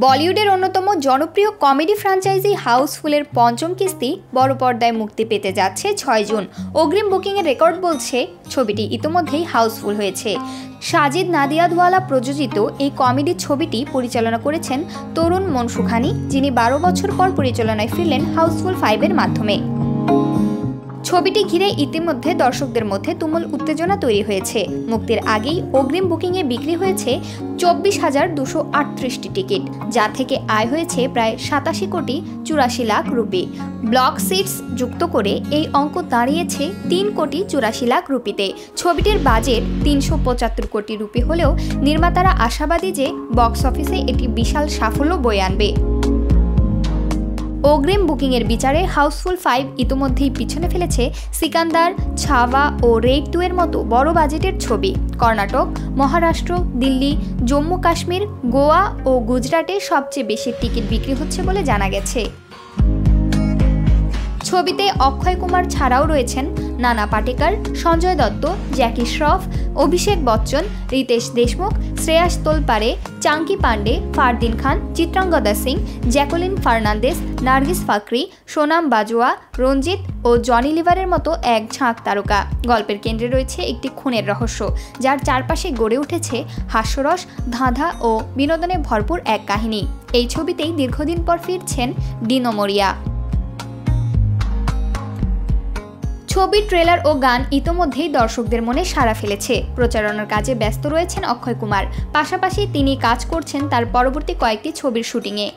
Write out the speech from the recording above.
বলিউডের অন্যতম জনপ্রিয় কমেডি ফ্র্যাঞ্চাইজি হাউসফুলের পঞ্চম কিস্তি বড় পর্দায় মুক্তি পেতে যাচ্ছে ৬ জুন। অগ্রিম বুকিংয়ের রেকর্ড বলছে ছবিটি ইতোমধ্যেই হাউসফুল হয়েছে। সাজিদ নাদিয়াদওয়ালা প্রযোজিত এই কমেডি ছবিটি পরিচালনা করেছেন তরুণ মনসুখানি, যিনি ১২ বছর পর পরিচালনায় ফিরলেন হাউসফুল ৫-এর মাধ্যমে। ছবিটি ঘিরে ইতিমধ্যে দর্শকদের মধ্যে তুমুল উত্তেজনা তৈরি হয়েছে। মুক্তির আগেই অগ্রিম বুকিংয়ে বিক্রি হয়েছে ২৪,২৩৮টি টিকিট, যা থেকে আয় হয়েছে প্রায় ৮৭ কোটি ৮৪ লাখ রুপি। ব্লক সিটস যুক্ত করে এই অঙ্ক দাঁড়িয়েছে ৩ কোটি ৮৪ লাখ রুপিতে। ছবিটির বাজেট ৩৭৫ কোটি রুপি হলেও নির্মাতারা আশাবাদী যে বক্স অফিসে এটি বিশাল সাফল্য বয়ে আনবে। অগ্রিম বুকিংয়ের বিচারে হাউসফুল ৫ ইতোমধ্যেই পিছনে ফেলেছে সিকান্দার, ছাওয়া ও রেড ২ এর মতো বড় বাজেটের ছবি। কর্ণাটক, মহারাষ্ট্র, দিল্লি, জম্মু কাশ্মীর, গোয়া ও গুজরাটে সবচেয়ে বেশি টিকিট বিক্রি হচ্ছে বলে জানা গেছে। ছবিতে অক্ষয় কুমার ছাড়াও রয়েছেন নানা পাটেকর, সঞ্জয় দত্ত, জ্যাকি শ্রফ, অভিষেক বচ্চন, রিতেশ দেশমুখ, শ্রেয়াস তোলপারে, চাঙ্কি পান্ডে, ফারদিন খান, চিত্রাঙ্গদা সিং, জ্যাকোলিন ফার্নান্দেস, নার্গিস ফাকরি, সোনাম বাজওয়া, রঞ্জিত ও জনি লিভারের মতো এক ঝাঁক তারকা। গল্পের কেন্দ্রে রয়েছে একটি খুনের রহস্য, যার চারপাশে গড়ে উঠেছে হাস্যরস, ধাঁধা ও বিনোদনে ভরপুর এক কাহিনী। এই ছবিতেই দীর্ঘদিন পর ফিরছেন ডিনো মোরিয়া। ছবির ট্রেলার ও গান ইতোমধ্যেই দর্শকদের মনে সাড়া ফেলেছে। প্রচারণার কাজে ব্যস্ত রয়েছেন অক্ষয় কুমার, পাশাপাশি তিনি কাজ করছেন তার পরবর্তী কয়েকটি ছবির শুটিংয়ে।